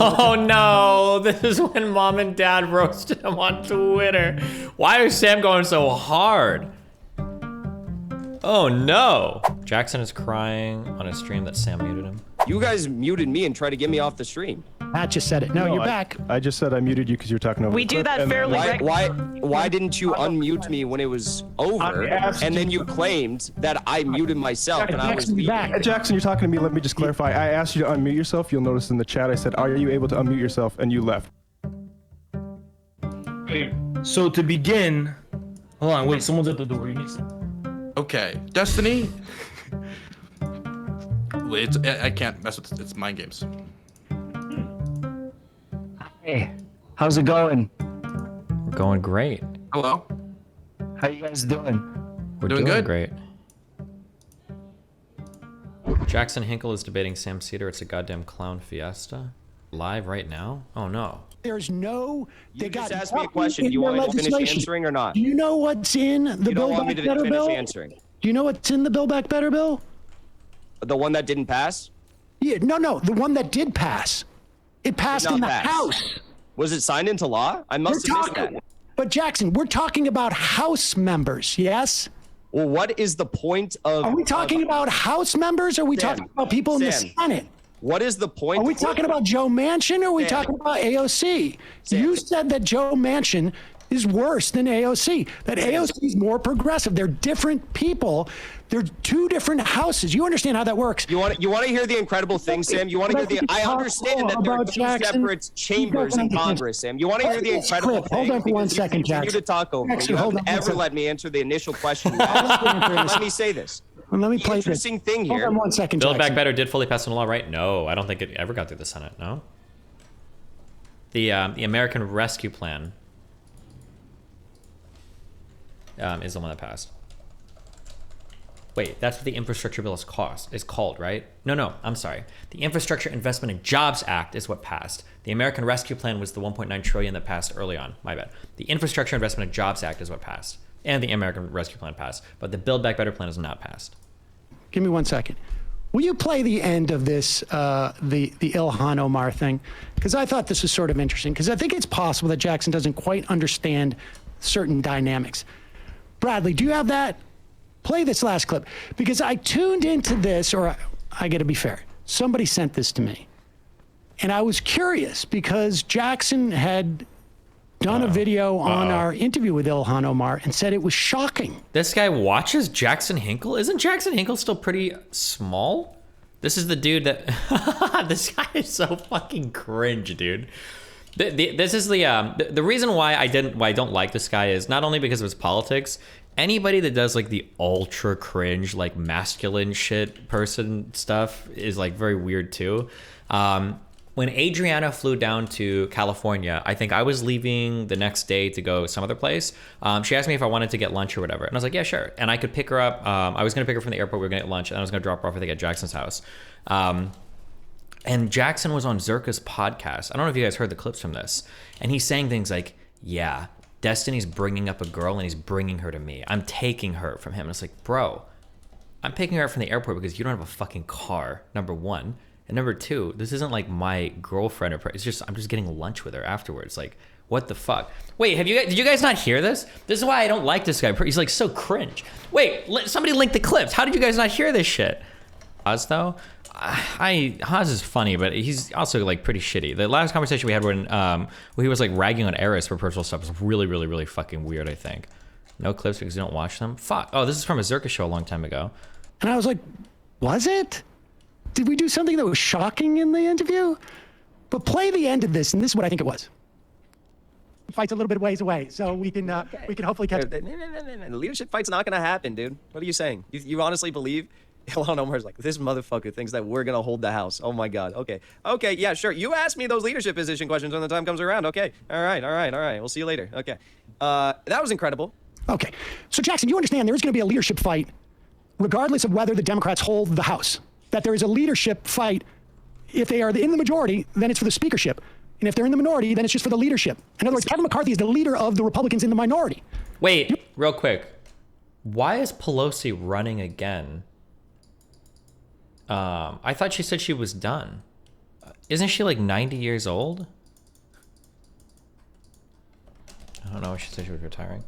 Oh no, this is when mom and dad roasted him on Twitter. Why is Sam going so hard? Oh no. Jackson is crying on a stream that Sam muted him. You guys muted me and tried to get me off the stream. Matt just said it. No, you're back. I just said I muted you because you're talking over. We do that fairly regularly. Why didn't you unmute me when it was over? And then you claimed that I muted myself and I was leaving. Jackson, you're talking to me. Let me just clarify. I asked you to unmute yourself. You'll notice in the chat I said, "Are you able to unmute yourself?" And you left. So to begin, hold on. Wait, someone's at the door. Okay, Destiny. I can't mess with it's mind games. Hey, how's it going? We're going great. Hello. How you guys doing? We're Doing good. Great. Jackson Hinkle is debating Sam Seder. It's a goddamn clown fiesta. Live right now? Oh no. There's no. You just asked me a question. Do you want me to finish answering or not? Do you know what's in the You Build don't want me Back to Better finish bill? answering. Do you know what's in the Build Back Better bill? The one that didn't pass? Yeah, no, the one that did pass. It passed Did not in the pass. House. Was it signed into law? I must have missed that. But Jackson, we're talking about House members, yes? Well, what is the point of... Are we talking about House members, or are we talking about people in the Senate? What is the point? Are we talking about Joe Manchin, or are we talking about AOC? You said that Joe Manchin is worse than AOC, that AOC is more progressive. They're different people. They're two different houses. You understand how that works. You want to hear the incredible thing, Sam? You want to hear the... I understand that there are two separate chambers in Congress, Sam. You want to hear the incredible thing? Hold on for 1 second, Jackson. You to talk over me. You haven't ever let me answer the initial question you asked. Let me say this. Well, let me play the interesting thing here. Hold on 1 second, Build Back Jackson. Better did fully pass into law, right? No, I don't think it ever got through the Senate. No. The American Rescue Plan is the one that passed. Wait, that's what the infrastructure bill is called, right? No, I'm sorry. The Infrastructure Investment and Jobs Act is what passed. The American Rescue Plan was the 1.9 trillion that passed early on. My bad. The Infrastructure Investment and Jobs Act is what passed, and the American Rescue Plan passed, but the Build Back Better plan is not passed. Give me 1 second. Will you play the end of this, the Ilhan Omar thing? Because I thought this was sort of interesting, because I think it's possible that Jackson doesn't quite understand certain dynamics. Bradley, do you have that? Play this last clip, because I tuned into this, or I got to be fair, somebody sent this to me, and I was curious because Jackson had done a video on our interview with Ilhan Omar and said it was shocking. This guy watches Jackson Hinkle? Isn't Jackson Hinkle still pretty small? This is the dude that... This guy is so fucking cringe, dude. This is the reason why I don't like this guy is not only because of his politics. Anybody that does like the ultra cringe, like masculine shit person stuff is like very weird too. When Adriana flew down to California, I think I was leaving the next day to go some other place. She asked me if I wanted to get lunch or whatever. And I was like, yeah, sure. And I could pick her up. I was going to pick her from the airport. We were going to get lunch. And I was going to drop her off, I think, at Jackson's house. And Jackson was on Zerka's podcast. I don't know if you guys heard the clips from this. And he's saying things like, yeah, Destiny's bringing up a girl and he's bringing her to me. I'm taking her from him. And it's like, bro, I'm picking her up from the airport because you don't have a fucking car, number one. And number two, this isn't like my girlfriend or it's just I'm just getting lunch with her afterwards. Like, what the fuck? Wait, did you guys not hear this? This is why I don't like this guy. He's like so cringe. Wait, somebody link the clips. How did you guys not hear this shit? Haas though, Haas is funny, but he's also like pretty shitty. The last conversation we had when he was like ragging on Eris for personal stuff was really, really, really fucking weird. I think. No clips because you don't watch them. Fuck. Oh, this is from a Zerka show a long time ago. And I was like, was it? Did we do something that was shocking in the interview? But play the end of this, and this is what I think it was. Fight's a little bit ways away, so we can hopefully catch it. The leadership fight's not gonna happen, dude. What are you saying? You honestly believe Ilhan Omar's like, this motherfucker thinks that we're gonna hold the house? Oh my god. Okay, yeah, sure. You ask me those leadership position questions when the time comes around. Okay, all right. We'll see you later. Okay, that was incredible. Okay, so Jackson, you understand there is going to be a leadership fight, regardless of whether the Democrats hold the House. That there is a leadership fight. If they are in the majority, then it's for the speakership. And if they're in the minority, then it's just for the leadership. In other words, Kevin McCarthy is the leader of the Republicans in the minority. Wait, real quick. Why is Pelosi running again? I thought she said she was done. Isn't she like 90 years old? I don't know. She said she was retiring.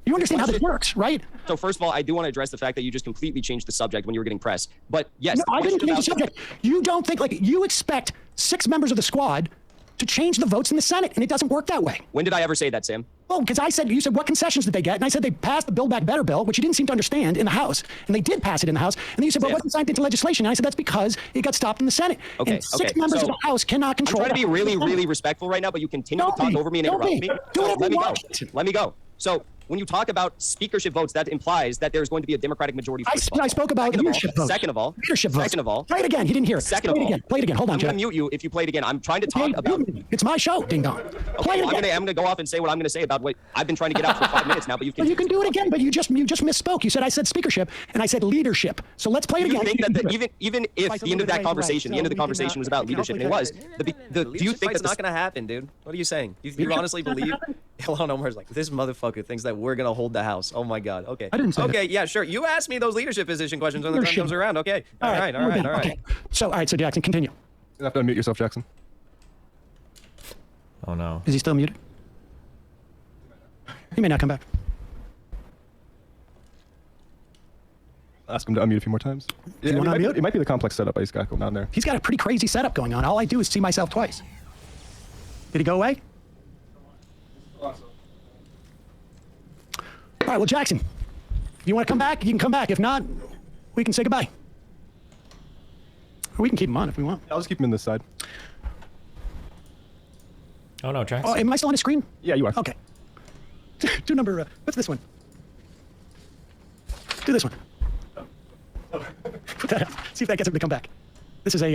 You understand how this works, right? So first of all, I do want to address the fact that you just completely changed the subject when you were getting pressed. But yes, No, I didn't change the subject. You don't think, like, you expect 6 members of the squad to change the votes in the Senate, and it doesn't work that way. When did I ever say that, Sam? Well, because you said, what concessions did they get? And I said they passed the Build Back Better bill, which you didn't seem to understand, in the House. And they did pass it in the House. And then you said, well, wasn't signed into legislation? And I said, that's because it got stopped in the Senate. Okay, and 6 members of the House cannot control. I'm trying to be really, really respectful right now, but you continue to talk over me and interrupt me. Do whatever Let me you go. want. Let me go. So when you talk about speakership votes, that implies that there's going to be a Democratic majority. I spoke about leadership votes. Second of all, play it again. He didn't hear it. Second of all, play it again. Hold on, I'm going Jack. to mute you if you play it again. I'm trying to talk about. It's my show, ding dong. Play it again. I'm going to go off and say what I'm going to say about what I've been trying to get out for 5 minutes now, but you can do it again, but you just misspoke. You said I said speakership, and I said leadership. So let's play it again. Do you think that even if the end of that conversation, the end of the conversation was about leadership, and it was, do you think that's not going to happen, dude? What are you saying? You honestly believe Ilhan Omar's like, this motherfucker thinks that we're going to hold the house? Oh my God. Okay. I didn't say okay. Yeah, sure. You asked me those leadership position questions when the time comes around. Okay. All right. Okay. So, all right. So, Jackson, continue. You have to unmute yourself, Jackson. Oh no. Is he still muted? He may not come back. Ask him to unmute a few more times. Do you want to unmute? It might be the complex setup. I just got to go down there. He's got a pretty crazy setup going on. All I do is see myself twice. Did he go away? All right, well, Jackson, if you want to come back, you can come back. If not, we can say goodbye. Or we can keep him on if we want. I'll just keep him in this side. Oh no, Jackson. Oh, am I still on the screen? Yeah, you are. Okay. Do number, what's this one? Do this one. Put that up. See if that gets him to come back. This is a,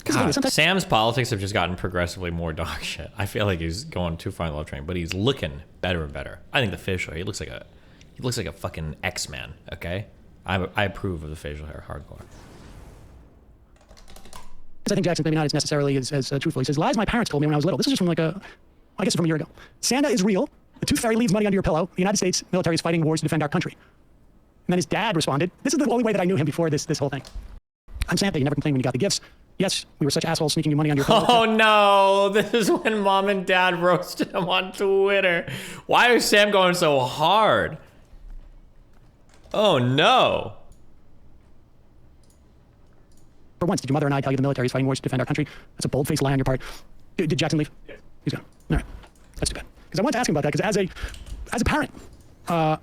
God, Sam's politics have just gotten progressively more dog shit. I feel like he's going too far in the love train, but he's looking better and better. I think the facial hair, he looks like a fucking X-Man, okay? I approve of the facial hair hardcore. I think Jackson's maybe not as necessarily as truthful. He says, lies my parents told me when I was little. This is just from like I guess it's from a year ago. Santa is real. The tooth fairy leaves money under your pillow. The United States military is fighting wars to defend our country. And then his dad responded, this is the only way that I knew him before this whole thing. I'm Santa. You never complained when you got the gifts. Yes, we were such assholes sneaking you money under your pillow. Oh no, this is when mom and dad roasted him on Twitter. Why is Sam going so hard? Oh no. For once, did your mother and I tell you the military is fighting wars to defend our country? That's a bold-faced lie on your part. Did Jackson leave? Yes. He's gone. All right. That's too bad. Because I wanted to ask him about that, because as a parent, I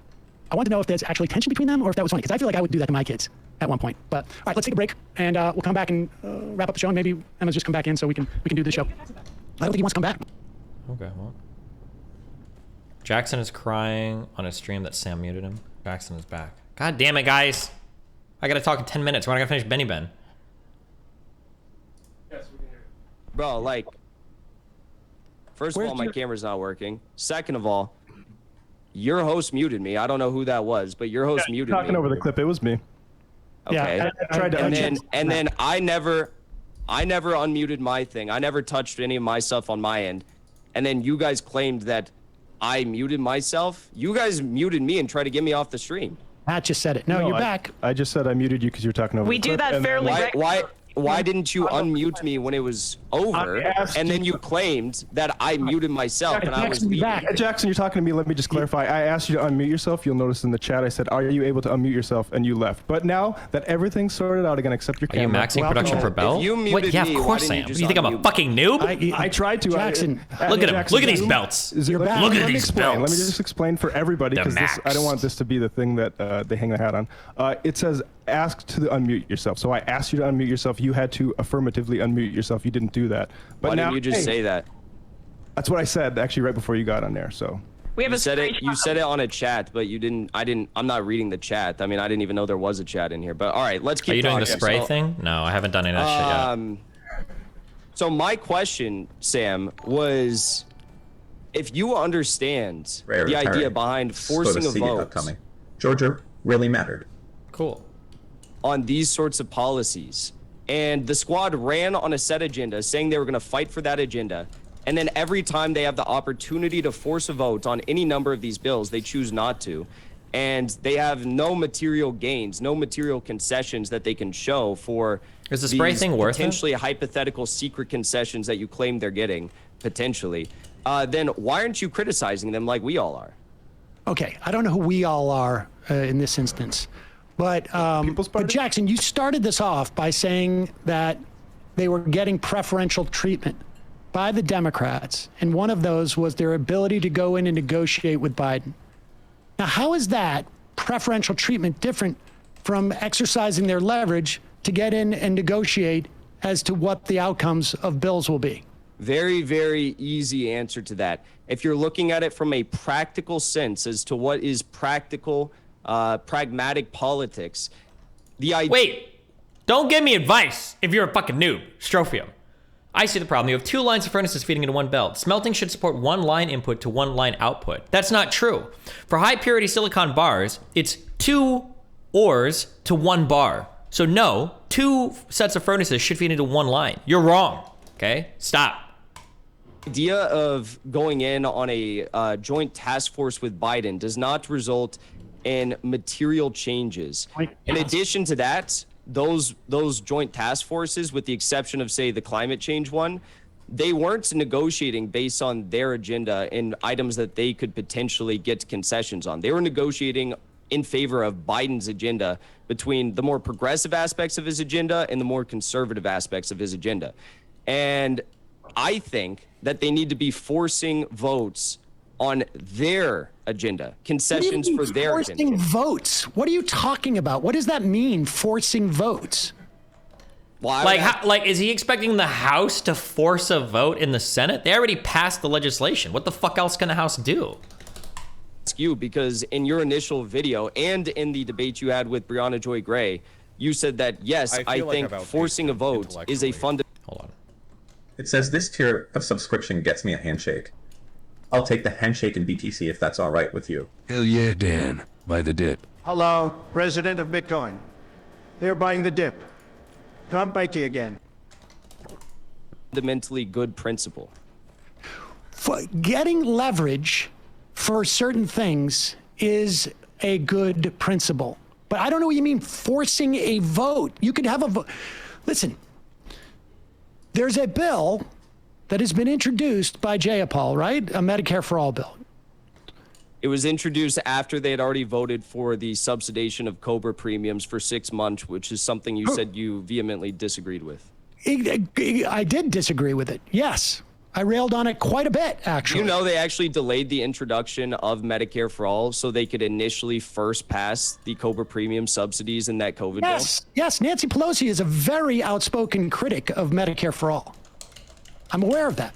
want to know if there's actually tension between them or if that was funny, because I feel like I would do that to my kids at one point. But all right, let's take a break, and we'll come back and wrap up the show, and maybe Emma's just come back in so we can do the show. I don't think he wants to come back. Okay, well. Jackson is crying on a stream that Sam muted him. Jackson is back. God damn it, guys. I gotta talk in 10 minutes. We're not gonna finish Benny Ben. Bro, like, first of all, my camera's not working. Second of all, your host muted me. I don't know who that was, but your host muted me. Talking over the clip, it was me. Okay. Yeah, I tried to and then I never unmuted my thing. I never touched any of my stuff on my end. And then you guys claimed that I muted myself. You guys muted me and tried to get me off the stream. Matt just said it. No, you're back. I just said I muted you because you were talking over We the do clip, that and fairly Why didn't you unmute me when it was over? And then you claimed that I muted myself and I was leaving. Jackson, you're talking to me. Let me just clarify. I asked you to unmute yourself. You'll notice in the chat I said, are you able to unmute yourself? And you left. But now that everything's sorted out again, except your Are you camera. maxing production for Bell? If you muted What? Yeah, me, of why course I didn't you am. just You think I'm a unmute fucking noob? I tried to. Jackson. Look at him. Jackson, Look at these belts. You're back. Look at Let me these explain. belts. Let me just explain for everybody The because I don't want this to be the thing that they hang their hat on. It says ask to unmute yourself. So I asked you to unmute yourself. You had to affirmatively unmute yourself. You didn't do that. But Why now, didn't you just say that? That's what I said actually right before you got on there. So We have You a said it. You screenshot. said it on a chat, but you didn't. I'm not reading the chat. I mean, I didn't even know there was a chat in here. But all right, let's keep. Are you doing the talking. spray So, thing? No, I haven't done any of that shit yet. So my question, Sam, was, if you understand the idea behind forcing a vote Georgia really mattered. Cool. on these sorts of policies, and the squad ran on a set agenda saying they were going to fight for that agenda, and then every time they have the opportunity to force a vote on any number of these bills, they choose not to, and they have no material gains, no material concessions that they can show for Is the spray thing worth it? Potentially hypothetical secret concessions that you claim they're getting, potentially, then why aren't you criticizing them like we all are? Okay, I don't know who we all are in this instance, but Jackson, you started this off by saying that they were getting preferential treatment by the Democrats, and one of those was their ability to go in and negotiate with Biden. Now, how is that preferential treatment different from exercising their leverage to get in and negotiate as to what the outcomes of bills will be? Very, very easy answer to that. If you're looking at it from a practical sense as to what is practical, pragmatic politics, Wait, don't give me advice if you're a fucking noob. Strophium. I see the problem. You have 2 lines of furnaces feeding into one belt. Smelting should support 1 line input to 1 line output. That's not true. For high purity silicon bars, it's 2 ores to 1 bar. So no, 2 sets of furnaces should feed into 1 line. You're wrong, okay? Stop. idea of going in on a joint task force with Biden does not result in material changes. In addition to that, those joint task forces, with the exception of, say, the climate change one, they weren't negotiating based on their agenda and items that they could potentially get concessions on. They were negotiating in favor of Biden's agenda between the more progressive aspects of his agenda and the more conservative aspects of his agenda. And I think that they need to be forcing votes on their agenda, concessions for their agenda. Forcing votes? What are you talking about? What does that mean, forcing votes? Well, like, is he expecting the House to force a vote in the Senate? They already passed the legislation. What the fuck else can the House do? Ask you, because in your initial video and in the debate you had with Brianna Joy Gray, you said that, yes, I think forcing a vote is a fundamental. Hold on. It says this tier of subscription gets me a handshake. I'll take the handshake in BTC if that's all right with you. Hell yeah, Dan. Buy the dip. Hello, President of Bitcoin. They're buying the dip. Trump Mikey again. Fundamentally good principle. For getting leverage for certain things is a good principle. But I don't know what you mean forcing a vote. You could have a vote. Listen, there's a bill that has been introduced by Jayapal, right? A Medicare for All bill. It was introduced after they had already voted for the subsidization of COBRA premiums for 6 months, which is something you said you vehemently disagreed with. I did disagree with it, yes. I railed on it quite a bit, actually. You know, they actually delayed the introduction of Medicare for All so they could initially first pass the COBRA premium subsidies in that COVID bill? Yes, Nancy Pelosi is a very outspoken critic of Medicare for All. I'm aware of that.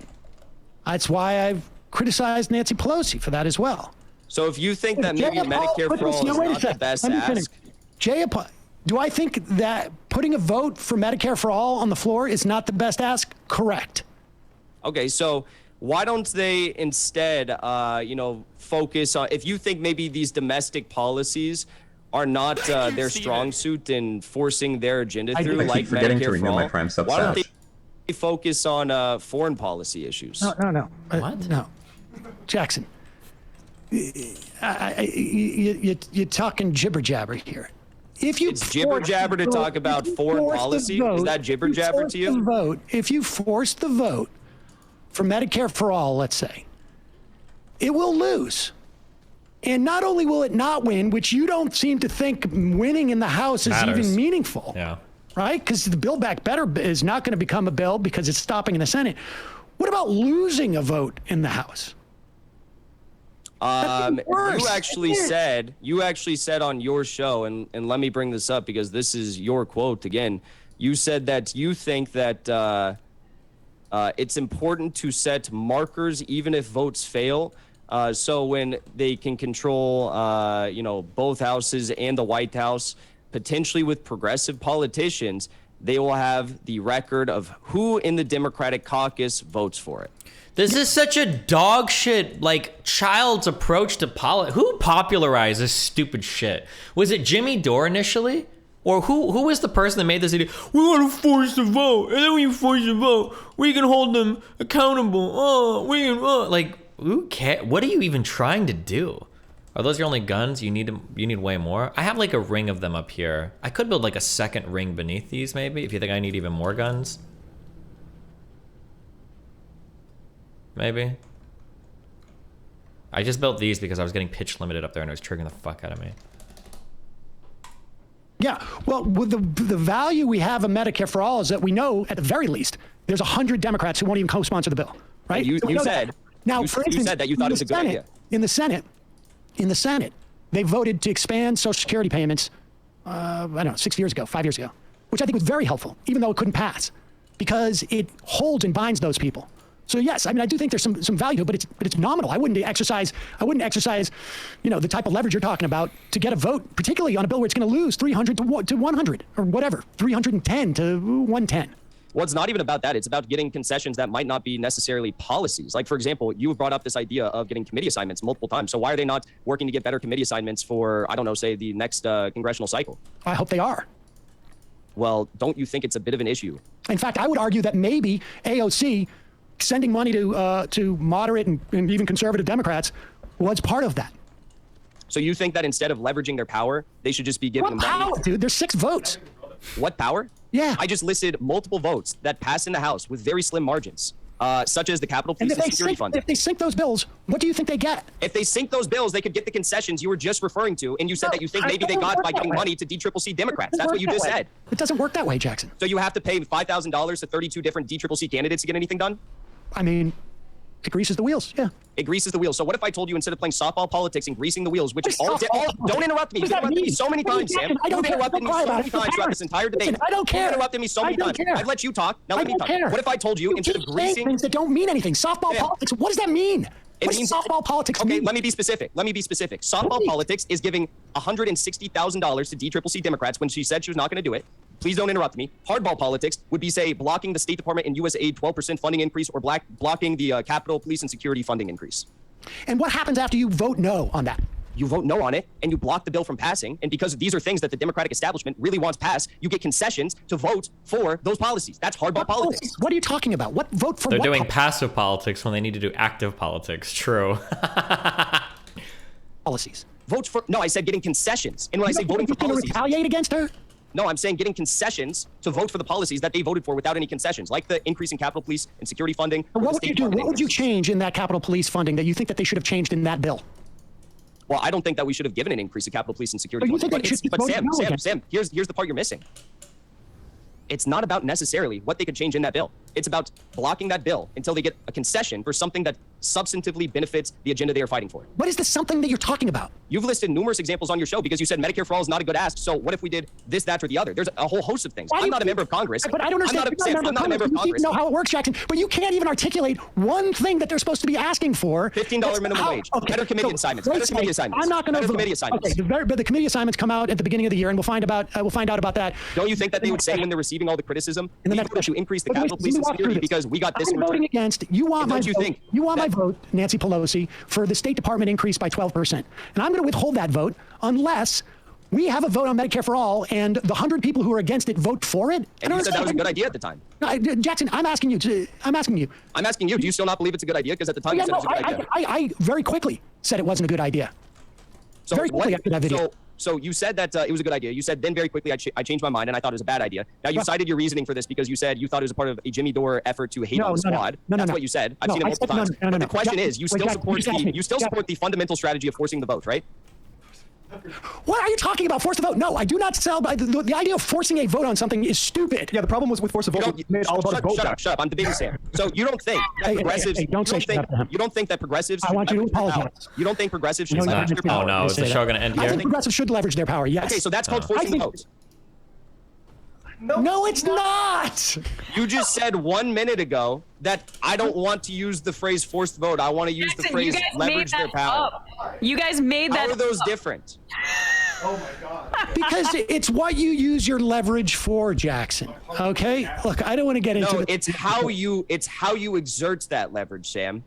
That's why I've criticized Nancy Pelosi for that as well. So if you think that maybe Medicare for All is not the best ask... Jayapal, do I think that putting a vote for Medicare for All on the floor is not the best ask? Correct. Okay, so why don't they instead, focus on... If you think maybe these domestic policies are not their strong suit in forcing their agenda through, like Medicare for All, why don't they focus on foreign policy issues? No. What? No. Jackson, you're talking jibber jabber here. If you it's jibber jabber to talk about foreign policy. Is that jibber jabber to you? If you force the vote for Medicare for All, let's say, it will lose. And not only will it not win, which you don't seem to think winning in the House is even meaningful. Yeah. Right? Because the Build Back Better is not going to become a bill because it's stopping in the Senate. What about losing a vote in the House? You actually said on your show, and let me bring this up because this is your quote again. You said that you think that it's important to set markers even if votes fail. So when they can control, both houses and the White House, potentially with progressive politicians, they will have the record of who in the Democratic caucus votes for it. This is such a dog shit, child's approach to politics. Who popularized this stupid shit? Was it Jimmy Dore initially? Or who was the person that made this idea? We want to force the vote. And then when you force the vote, we can hold them accountable. Who cares? What are you even trying to do? Are those your only guns? You need way more. I have like a ring of them up here. I could build like a second ring beneath these maybe if you think I need even more guns. Maybe. I just built these because I was getting pitch limited up there and it was triggering the fuck out of me. Yeah, well, with the value we have of Medicare for All is that we know, at the very least, there's 100 Democrats who won't even co-sponsor the bill, right? You said that. Now, for instance, you said that you thought it was a good idea. In the Senate, they voted to expand Social Security payments, I don't know, 6 years ago, 5 years ago, which I think was very helpful, even though it couldn't pass, because it holds and binds those people. So yes, I mean, I do think there's some value to it, but it's nominal. I wouldn't exercise, you know, the type of leverage you're talking about to get a vote, particularly on a bill where it's going to lose 300 to 100 or whatever, 310 to 110. Well, it's not even about that. It's about getting concessions that might not be necessarily policies. Like, for example, you have brought up this idea of getting committee assignments multiple times. So why are they not working to get better committee assignments for, I don't know, say the next congressional cycle? I hope they are. Well, don't you think it's a bit of an issue? In fact, I would argue that maybe AOC sending money to moderate and even conservative Democrats was part of that. So you think that instead of leveraging their power, they should just be giving them money? What power, dude? There's 6 votes. What power? Yeah. I just listed multiple votes that passed in the House with very slim margins, such as the Capitol Police and Security Fund. If they sink those bills, what do you think they get? If they sink those bills, they could get the concessions you were just referring to, and you said that you think maybe they got by giving money to DCCC Democrats. That's what you just said. It doesn't work that way, Jackson. So you have to pay $5,000 to 32 different DCCC candidates to get anything done? I mean, it greases the wheels, yeah. It greases the wheels. So what if I told you instead of playing softball politics and greasing the wheels, which is all don't interrupt me. You've interrupted me so many times, Sam. You've interrupted me so many times throughout this entire debate. Listen, I don't care. You've interrupted me so many times. I've let you talk. Now let me talk. What if I told you instead of greasing things that don't mean anything? Softball politics, what does that mean? It means softball politics. Okay, let me be specific. Softball politics is giving $160,000 to DCCC Democrats when she said she was not going to do it. Please don't interrupt me. Hardball politics would be, say, blocking the State Department and USAID 12% funding increase or blocking the Capitol Police and Security funding increase. And what happens after you vote no on that? You vote no on it, and you block the bill from passing. And because these are things that the Democratic establishment really wants passed, you get concessions to vote for those policies. That's hardball politics. What are you talking about? What vote for? They're doing passive politics when they need to do active politics. True. Policies. Votes for? No, I said getting concessions. And when I say voting for policies, retaliate against her? No, I'm saying getting concessions to vote for the policies that they voted for without any concessions, like the increase in Capitol Police and security funding. What would you do? What would you change in that Capitol Police funding that you think that they should have changed in that bill? Well, I don't think that we should have given an increase in Capitol Police and security funding. But Sam, here's the part you're missing. It's not about necessarily what they could change in that bill. It's about blocking that bill until they get a concession for something that substantively benefits the agenda they are fighting for. What is the something that you're talking about? You've listed numerous examples on your show because you said Medicare for All is not a good ask. So what if we did this, that, or the other? There's a whole host of things. I'm not a member of Congress. But I don't understand. I'm not a member of Congress. You know how it works, Jackson. But you can't even articulate one thing that they're supposed to be asking for. $15 minimum wage. Okay. Better committee assignments. Better committee assignments. I'm not going to vote. Committee assignments. Okay, but the committee assignments come out at the beginning of the year, and we'll find out about that. Don't you think that they would say when they're receiving all the criticism to increase the Capitol Police and security because we got this in return? Voting against. You want my vote. You want my vote, Nancy Pelosi, for the State Department increase by 12%. And I'm going to withhold that vote unless we have a vote on Medicare for All and the 100 people who are against it vote for it. And you said that was a good idea at the time. Jackson, I'm asking you. I'm asking you. Do you still not believe it's a good idea? Because at the time you said it was a good idea. I very quickly said it wasn't a good idea. So very quickly after that video. So you said that it was a good idea. You said then very quickly I changed my mind and I thought it was a bad idea. Now you cited your reasoning for this because you said you thought it was a part of a Jimmy Dore effort to hate on the squad. That's what you said. I've seen it multiple times. But the question is, you still support the fundamental strategy of forcing the vote, right? What are you talking about? Force the vote? No, I do not sell. The idea of forcing a vote on something is stupid. Yeah, the problem was with force the vote. Made all about vote. Shut up. I'm debating Sam. So you don't think that progressives? You don't think that progressives? I want you to apologize. You don't think progressives should leverage their power? Oh no, is the show going to end here? I think progressives should leverage their power. Yes. Okay, so that's called forcing the vote. No, it's not. You just said 1 minute ago that I don't want to use the phrase forced vote. I want to use the phrase leverage their power. You guys made that. How are those different? Oh my God. Because it's what you use your leverage for, Jackson. Okay? Look, I don't want to get into it. It's how you exert that leverage, Sam.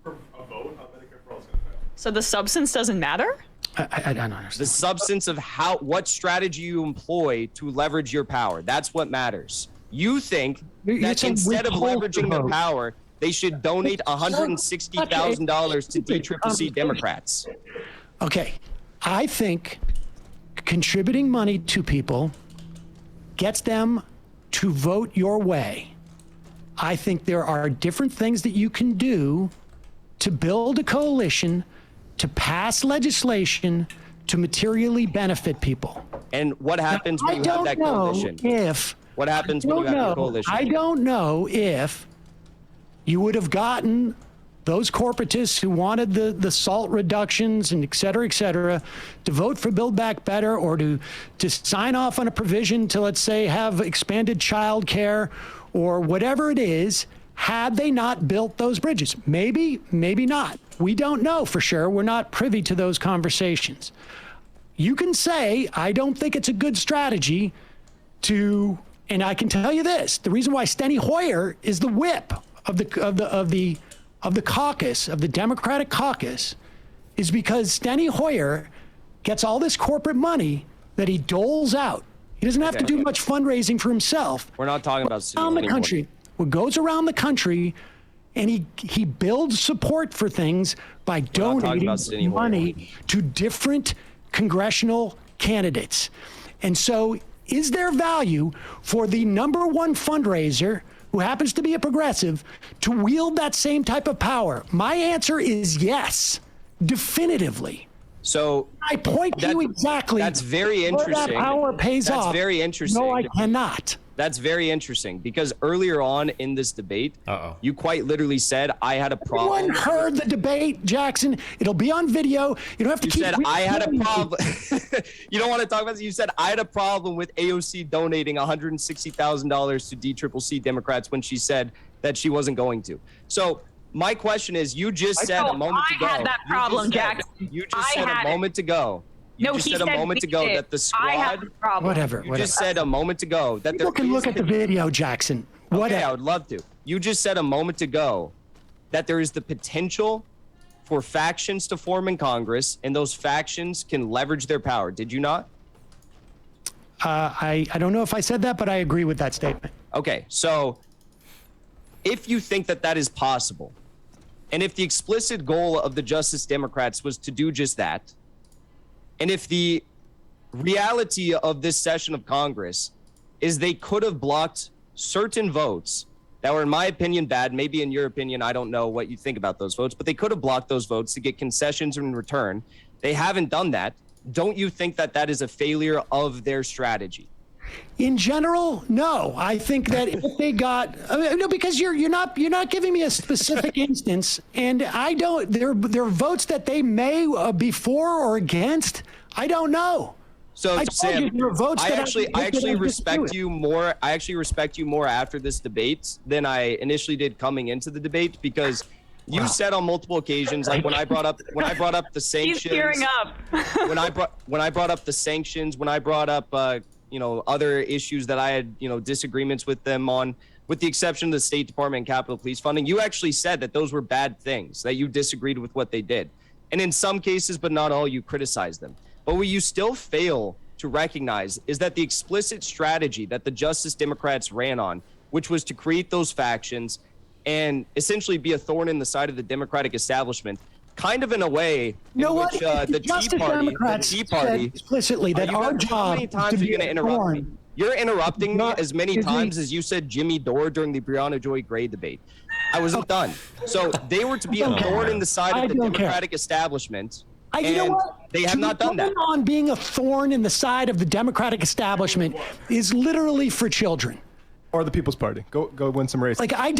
For a vote on Medicare for All is going to fail. So the substance doesn't matter? I don't understand. The substance of what strategy you employ to leverage your power. That's what matters. You think that instead of leveraging their power, they should donate $160,000 to DCCC Democrats. Okay, I think contributing money to people gets them to vote your way. I think there are different things that you can do to build a coalition, to pass legislation, to materially benefit people. And what happens when you have that coalition? What happens when you have your coalition? I don't know if you would have gotten those corporatists who wanted the salt reductions and et cetera, to vote for Build Back Better, or to sign off on a provision to, let's say, have expanded child care or whatever it is, had they not built those bridges. Maybe, maybe not. We don't know for sure. We're not privy to those conversations. You can say, I don't think it's a good strategy to, and I can tell you this, the reason why Steny Hoyer is the whip of the caucus, of the Democratic caucus, is because Steny Hoyer gets all this corporate money that he doles out. He doesn't have to do much fundraising for himself. We're not talking about around the country. What goes around the country, and he builds support for things by donating money to different congressional candidates. And so, is there value for the number one fundraiser, who happens to be a progressive, to wield that same type of power? My answer is yes, definitively. So I point to you exactly. That's very interesting. Where that power pays off. That's very interesting. No, I cannot. That's very interesting, because earlier on in this debate, you quite literally said I had a problem. Everyone heard the debate, Jackson. It'll be on video. You don't have to keep. You said I had a problem. You don't want to talk about this. You said I had a problem with AOC donating $160,000 to DCCC Democrats when she said that she wasn't going to. So my question is, you just said a moment ago. I had that problem, Jackson. You just said a moment ago. You just said a moment ago that the squad. Whatever. You just said a moment ago that people can look at the video, Jackson. Okay, I would love to. You just said a moment ago that there is the potential for factions to form in Congress, and those factions can leverage their power. Did you not? I don't know if I said that, but I agree with that statement. Okay, so if you think that that is possible, and if the explicit goal of the Justice Democrats was to do just that, and if the reality of this session of Congress is they could have blocked certain votes that were, in my opinion, bad, maybe in your opinion, I don't know what you think about those votes, but they could have blocked those votes to get concessions in return. They haven't done that. Don't you think that that is a failure of their strategy? In general, no. I think that if they got no, because you're not giving me a specific instance, and I don't. There are votes that they may be for or against. I don't know. So Sam, I actually respect you more. I actually respect you more after this debate than I initially did coming into the debate, because you said on multiple occasions, like when I brought up the sanctions. He's tearing up. when I brought up the sanctions, when I brought up other issues that I had, disagreements with them on, with the exception of the State Department and Capitol Police funding, you actually said that those were bad things, that you disagreed with what they did. And in some cases, but not all, you criticized them. But what you still fail to recognize is that the explicit strategy that the Justice Democrats ran on, which was to create those factions and essentially be a thorn in the side of the Democratic establishment, kind of in a way in which the Tea Party explicitly that our job. How many times are you going to interrupt me? You're interrupting me as many times as you said Jimmy Dore during the Breonna Joy Gray debate. I wasn't done. So they were to be a thorn in the side of the Democratic establishment. You know what? They have not done that. On being a thorn in the side of the Democratic establishment is literally for children. Or the People's Party. Go win some races. Like I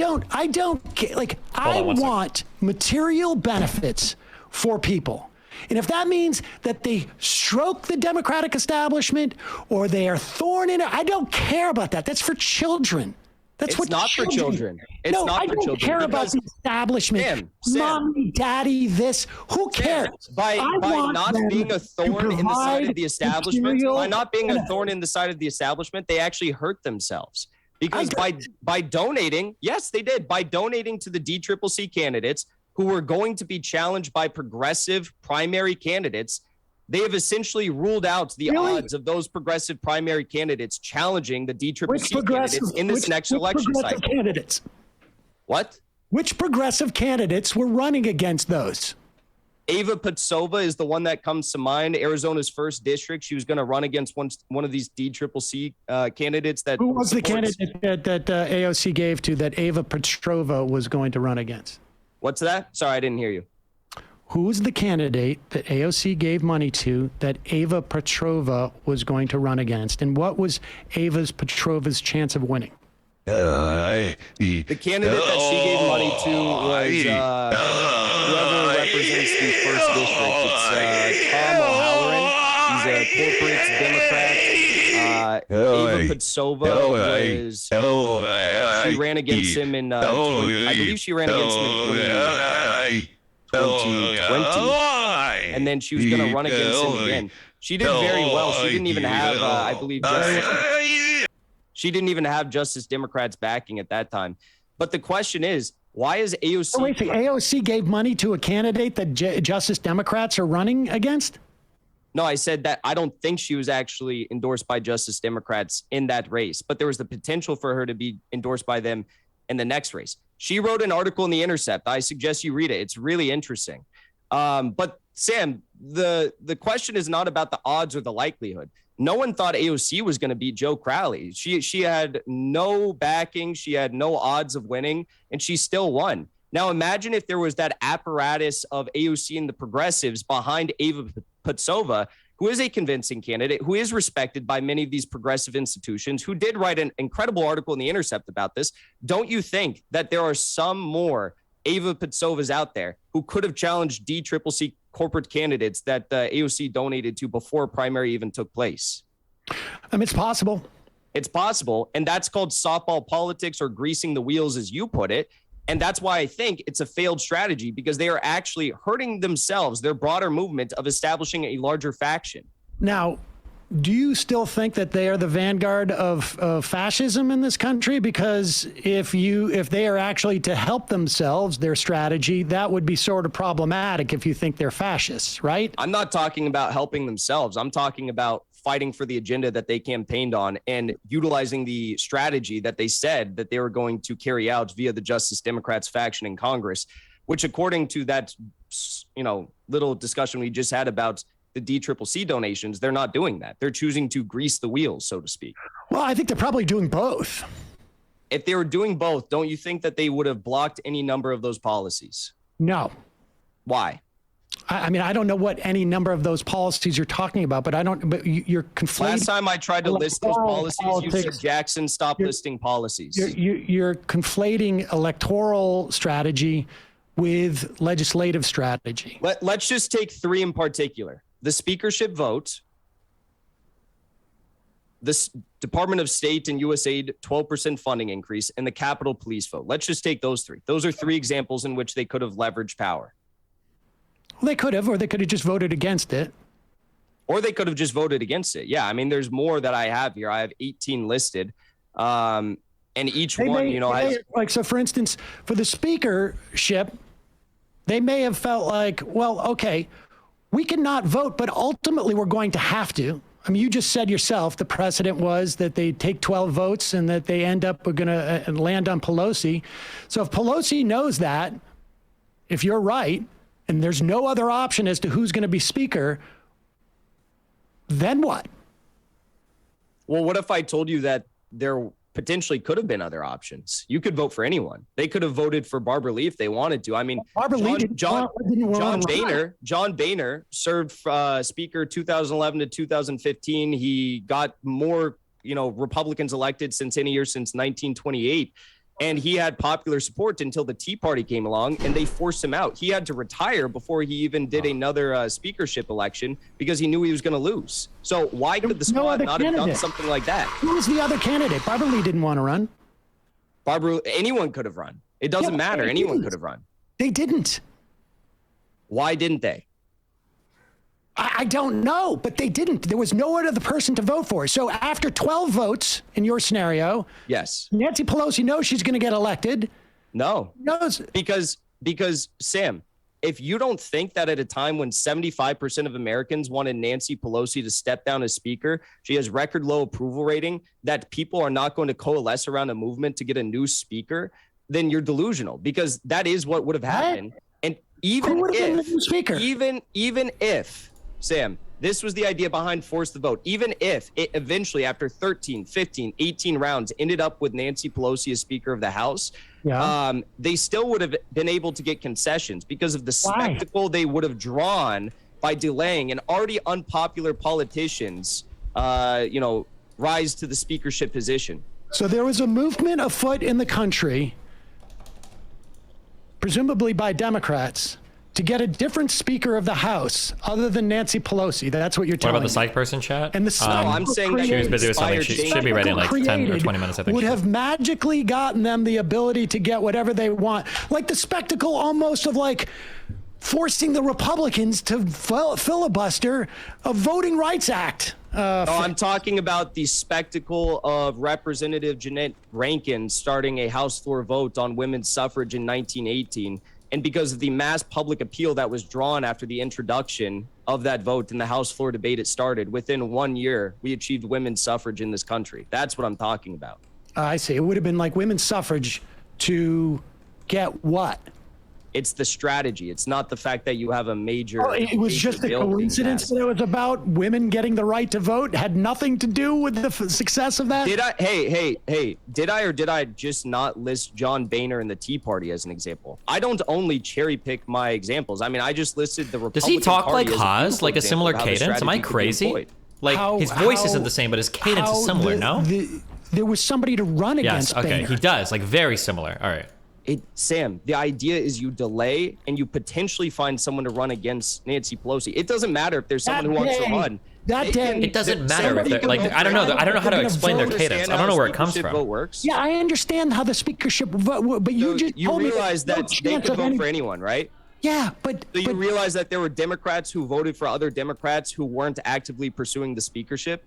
want material benefits for people. And if that means that they stroke the Democratic establishment or they are thorn in it, I don't care about that. That's for children. That's it's not for children. It's no, not I for don't children. care about the establishment. Mommy, daddy, this. Who cares? By not being a thorn in the side of the establishment, by not being a thorn in the side of the establishment, they actually hurt themselves. Because by donating, yes, they did. By donating to the DCCC candidates who were going to be challenged by progressive primary candidates, they have essentially ruled out the odds of those progressive primary candidates challenging the DCCC candidates in this next election cycle. Candidates? What? Which progressive candidates were running against those? Ava Patsova is the one that comes to mind. Arizona's first district. She was going to run against one of these DCCC candidates. That Who was the supports- candidate that AOC gave to that Ava Petrova was going to run against? What's that? Sorry, I didn't hear you. Who's the candidate that AOC gave money to that Ava Petrova was going to run against? And what was Ava's Petrova's chance of winning? The candidate that she gave money to was whoever represents the first district. It's Tom O'Halloran. He's a corporate Democrat. Ava Patsova she ran against him in, I believe she ran against him in 2020. And then she was going to run against him again. She did very well. She didn't even have, I believe, she didn't even have Justice Democrats backing at that time. But the question is, why is AOC... Oh, wait, so AOC gave money to a candidate that Justice Democrats are running against? No, I said that I don't think she was actually endorsed by Justice Democrats in that race, but there was the potential for her to be endorsed by them in the next race. She wrote an article in The Intercept. I suggest you read it. It's really interesting. But Sam, the question is not about the odds or the likelihood. No one thought AOC was going to beat Joe Crowley. She had no backing. She had no odds of winning, and she still won. Now, imagine if there was that apparatus of AOC and the progressives behind Ava Patsova, who is a convincing candidate, who is respected by many of these progressive institutions, who did write an incredible article in The Intercept about this. Don't you think that there are some more Ava Patsovas out there who could have challenged DCCC corporate candidates that AOC donated to before primary even took place? It's possible. It's possible. And that's called softball politics, or greasing the wheels, as you put it. And that's why I think it's a failed strategy, because they are actually hurting themselves, their broader movement of establishing a larger faction. Now, do you still think that they are the vanguard of fascism in this country? Because if they are actually to help themselves, their strategy, that would be sort of problematic if you think they're fascists, right? I'm not talking about helping themselves. I'm talking about fighting for the agenda that they campaigned on and utilizing the strategy that they said that they were going to carry out via the Justice Democrats faction in Congress, which, according to that, little discussion we just had about the DCCC donations, they're not doing that. They're choosing to grease the wheels, so to speak. Well, I think they're probably doing both. If they were doing both, don't you think that they would have blocked any number of those policies? No. Why? I mean, I don't know what any number of those policies you're talking about, but you're conflating. Last time I tried to list those policies, you said, Jackson, stop listing policies. You're conflating electoral strategy with legislative strategy. Let's just take three in particular. The speakership vote, the Department of State and USAID 12% funding increase, and the Capitol Police vote. Let's just take those three. Those are three examples in which they could have leveraged power. Well, they could have, or they could have just voted against it. Or they could have just voted against it. Yeah, I mean, there's more that I have here. I have 18 listed. And each one, has... So for instance, for the speakership, they may have felt like, well, okay, we cannot vote, but ultimately we're going to have to. I mean, you just said yourself, the precedent was that they take 12 votes and that they end up going to land on Pelosi. So if Pelosi knows that, if you're right, and there's no other option as to who's going to be speaker, then what? Well, what if I told you that there potentially could have been other options? You could vote for anyone. They could have voted for Barbara Lee if they wanted to. I mean, John Boehner served Speaker 2011 to 2015. He got more, Republicans elected since any year since 1928. And he had popular support until the Tea Party came along and they forced him out. He had to retire before he even did another speakership election because he knew he was going to lose. So why could the squad not have done something like that? Who was the other candidate? Barbara Lee didn't want to run. Anyone could have run. It doesn't matter. Anyone could have run. They didn't. Why didn't they? I don't know, but they didn't. There was no other person to vote for. So after 12 votes in your scenario, yes, Nancy Pelosi knows she's going to get elected. No, knows because Sam, if you don't think that at a time when 75% of Americans wanted Nancy Pelosi to step down as speaker, she has record low approval rating, that people are not going to coalesce around a movement to get a new speaker, then you're delusional, because that is what would have happened. And Even Who would have been the if, new speaker? even if, Sam, this was the idea behind force the vote. Even if it eventually, after 13, 15, 18 rounds, ended up with Nancy Pelosi as Speaker of the House, they still would have been able to get concessions because of the spectacle they would have drawn by delaying and already unpopular politicians, rise to the speakership position. So there was a movement afoot in the country, presumably by Democrats, to get a different Speaker of the House other than Nancy Pelosi. That's what you're What telling about the me. psych person chat? And the I'm saying that she was busy with something. She should be ready in like 10 or 20 minutes, I think. Would have magically gotten them the ability to get whatever they want. Like the spectacle almost of like forcing the Republicans to filibuster a Voting Rights Act. I'm talking about the spectacle of Representative Jeanette Rankin starting a House floor vote on women's suffrage in 1918. And because of the mass public appeal that was drawn after the introduction of that vote in the House floor debate it started, within 1 year, we achieved women's suffrage in this country. That's what I'm talking about. I see. It would have been like women's suffrage to get what? It's the strategy. It's not the fact that you have a major. Oh, it was just a coincidence that it was about women getting the right to vote. Had nothing to do with the success of that. Did I? Hey! Did I just not list John Boehner and the Tea Party as an example? I don't only cherry pick my examples. I mean, I just listed the Republican Does he talk Party like as Haas, like a similar cadence? Am I crazy? Like his voice isn't the same, but his cadence is similar. No. There was somebody to run against. Yes. Okay. Boehner. He does. Like very similar. All right. Sam, the idea is you delay and you potentially find someone to run against Nancy Pelosi. It doesn't matter if there's someone who wants to run. It doesn't matter if they're like I don't know how to explain their cadence. I don't know where it comes from. Yeah, I understand how the speakership vote, but you just told me realize that they could vote for anyone, right? Yeah, but so you realize that there were Democrats who voted for other Democrats who weren't actively pursuing the speakership?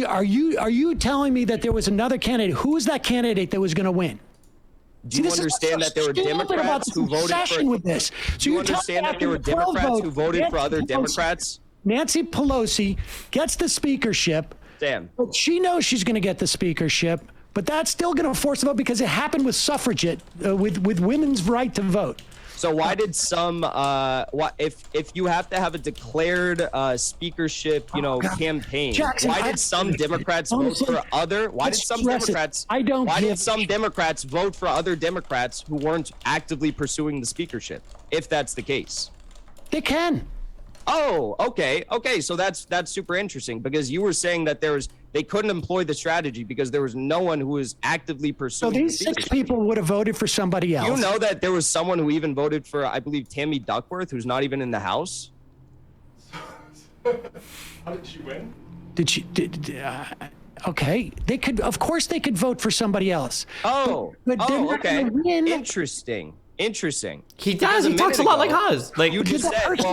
Are you telling me that there was another candidate? Who was that candidate that was going to win? Do you understand that there were Democrats who voted for with this? Do you understand that there were Democrats who voted for other Democrats? Nancy Pelosi gets the speakership. Damn. But she knows she's going to get the speakership, but that's still going to force a vote because it happened with suffragette, with women's right to vote. So why did some if you have to have a declared speakership, campaign, Jackson, why did some Democrats vote for other? Why did some Democrats? Why did some Democrats vote for other Democrats who weren't actively pursuing the speakership? If that's the case, they can. Oh, okay. So that's super interesting because you were saying that they couldn't employ the strategy because there was no one who was actively pursuing. So these 6 people would have voted for somebody else. You know that there was someone who even voted for, I believe, Tammy Duckworth, who's not even in the House. How did she win? Okay, they could. Of course, they could vote for somebody else. Oh, but they're not okay. gonna win. Interesting. He does. He talks a lot like Haas. Like you just said. There's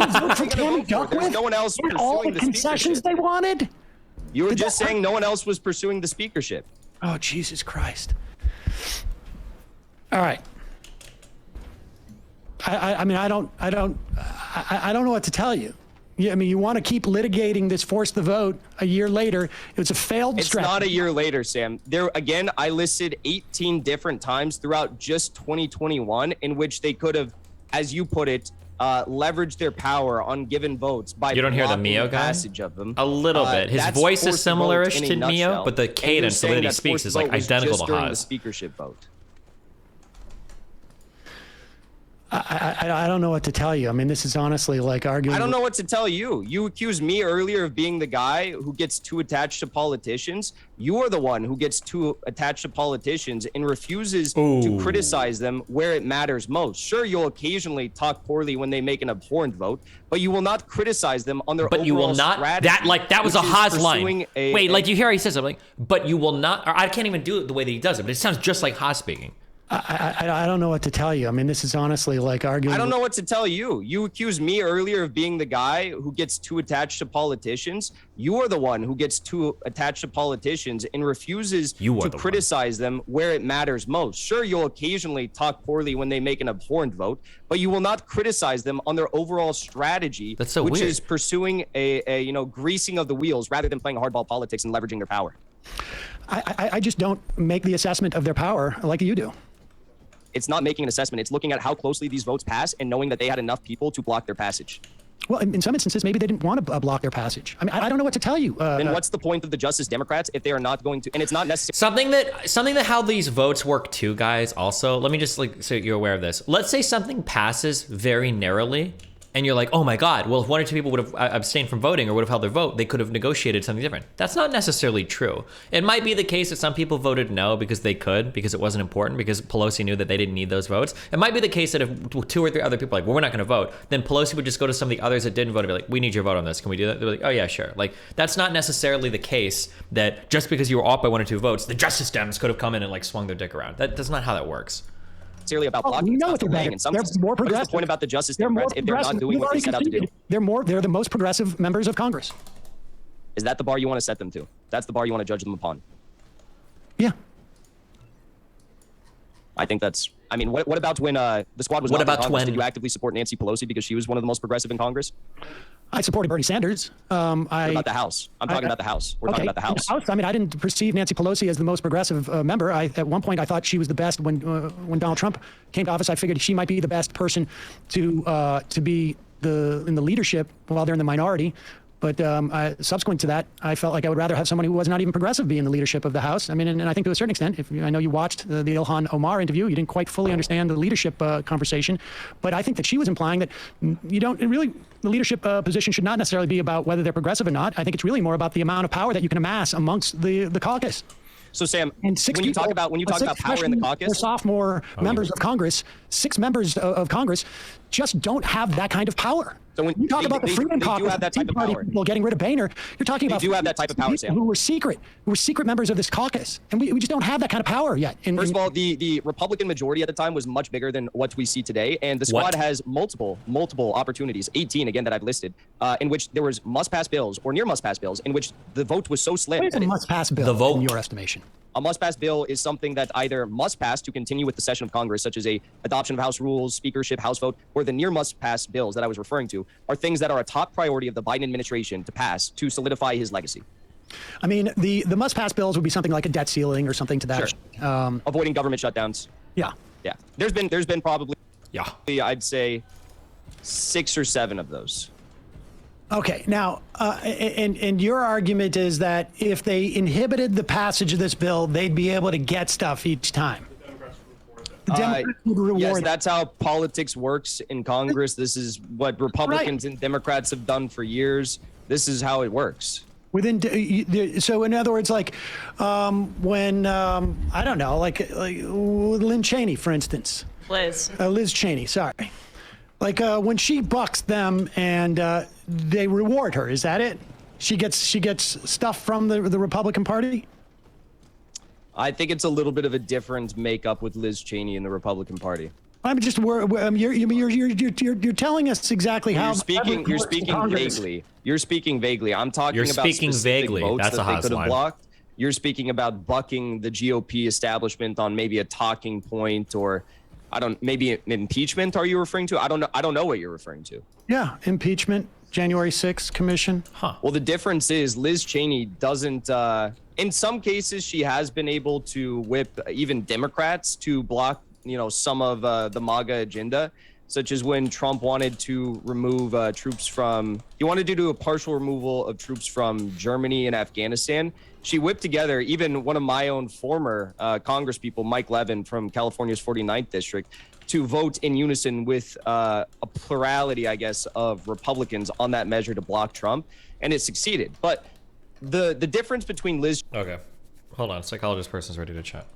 no one else pursuing all the concessions they wanted. You were just saying no one else was pursuing the speakership. Oh, Jesus Christ. All right. I mean, I don't know what to tell you. Yeah, I mean, you want to keep litigating this force the vote a year later. It was a failed strategy. It's not a year later, Sam. Again, I listed 18 different times throughout just 2021 in which they could have, as you put it, leveraged their power on given votes by you don't hear the Mio guy? Passage of them. A little bit. His voice is similar-ish to Mio, but the cadence, the way that he speaks, is like identical to Haas. The speakership vote. I don't know what to tell you. I mean, this is honestly like arguing. I don't know what to tell you. You accused me earlier of being the guy who gets too attached to politicians. You are the one who gets too attached to politicians and refuses to criticize them where it matters most. Sure, you'll occasionally talk poorly when they make an abhorrent vote, but you will not criticize them on their overall you will not. strategy, That was a Haas line. Wait, you hear how he says something, but you will not. Or I can't even do it the way that he does it, but it sounds just like Haas speaking. I don't know what to tell you. I mean, this is honestly like arguing. I don't know what to tell you. You accused me earlier of being the guy who gets too attached to politicians. You are the one who gets too attached to politicians and refuses to criticize them where it matters most. Sure, you'll occasionally talk poorly when they make an abhorrent vote, but you will not criticize them on their overall strategy, which is pursuing a greasing of the wheels rather than playing hardball politics and leveraging their power. I just don't make the assessment of their power like you do. It's not making an assessment. It's looking at how closely these votes pass and knowing that they had enough people to block their passage. Well, in some instances, maybe they didn't want to block their passage. I mean, I don't know what to tell you. Then what's the point of the Justice Democrats if they are not going to? And it's not necessary. Something that how these votes work too, guys. Also, let me just like so you're aware of this. Let's say something passes very narrowly, and you're like, oh my God, well, if one or two people would have abstained from voting or would have held their vote, they could have negotiated something different. That's not necessarily true. It might be the case that some people voted no because they could, because it wasn't important, because Pelosi knew that they didn't need those votes. It might be the case that if 2 or 3 other people are like, well, we're not going to vote, then Pelosi would just go to some of the others that didn't vote and be like, we need your vote on this. Can we do that? They're like, oh yeah, sure. Like, that's not necessarily the case that just because you were off by 1 or 2 votes, the Justice Dems could have come in and like swung their dick around. That's not how that works. About blocking. We know what they're better. They're more progressive. What's the point about the Justice Democrats if they're not doing what they set out to do? They're the most progressive members of Congress. Is that the bar you want to set them to? That's the bar you want to judge them upon? Yeah. I think that's. I mean, what about when the squad was? What not in about Congress, when? Did you actively support Nancy Pelosi because she was one of the most progressive in Congress? I supported Bernie Sanders. What about the House? I'm talking about the House. We're talking about the House. I mean, I didn't perceive Nancy Pelosi as the most progressive member. At one point, I thought she was the best. When Donald Trump came to office, I figured she might be the best person to be in the leadership while they're in the minority. But subsequent to that, I felt like I would rather have someone who was not even progressive be in the leadership of the House. I mean, and I think to a certain extent, I know you watched the Ilhan Omar interview, you didn't quite fully understand the leadership conversation, but I think that she was implying that you don't really, the leadership position should not necessarily be about whether they're progressive or not. I think it's really more about the amount of power that you can amass amongst the caucus. So Sam, when you talk about power in the caucus, or sophomore members of Congress, 6 members of Congress just don't have that kind of power. So when you talk about the Freedom Caucus, do have that type of power. People getting rid of Boehner, you're talking about do have that type of power, Sam. who were secret members of this caucus, and we just don't have that kind of power yet. First of all, the Republican majority at the time was much bigger than what we see today, and the squad has multiple opportunities, 18 again that I've listed, in which there was must-pass bills or near must-pass bills, in which the vote was so slim. What is a must-pass bill in your estimation? A must-pass bill is something that either must pass to continue with the session of Congress, such as a adoption of House rules, speakership, House vote, or the near must-pass bills that I was referring to are things that are a top priority of the Biden administration to pass to solidify his legacy. I mean, the must-pass bills would be something like a debt ceiling or something to that. Sure. Avoiding government shutdowns. Yeah. Yeah. There's been probably, I'd say 6 or 7 of those. Okay, now, and your argument is that if they inhibited the passage of this bill, they'd be able to get stuff each time. The Democrats would reward. Yes, that's how politics works in Congress. This is what Republicans and Democrats have done for years. This is how it works. So in other words, like when I don't know, like Lynn Cheney, for instance. Liz Cheney. Sorry. Like when she bucks them and they reward her, is that it? She gets stuff from the Republican Party? I think it's a little bit of a different makeup with Liz Cheney in the Republican Party. I'm just you're telling us exactly how you're speaking vaguely. You're speaking vaguely. I'm talking about speaking vaguely. Votes That's that a they hot could have line. blocked. You're speaking about bucking the GOP establishment on maybe a talking point or maybe impeachment. Are you referring to? I don't know what you're referring to. Yeah, impeachment, January 6th commission. Well, the difference is Liz Cheney doesn't. In some cases, she has been able to whip even Democrats to block, some of the MAGA agenda, such as when Trump wanted to remove troops from. He wanted to do a partial removal of troops from Germany and Afghanistan. She whipped together even one of my own former congresspeople, Mike Levin from California's 49th district, to vote in unison with a plurality, I guess, of Republicans on that measure to block Trump, and it succeeded. But the difference between Liz. Okay, hold on. Psychologist person's ready to chat.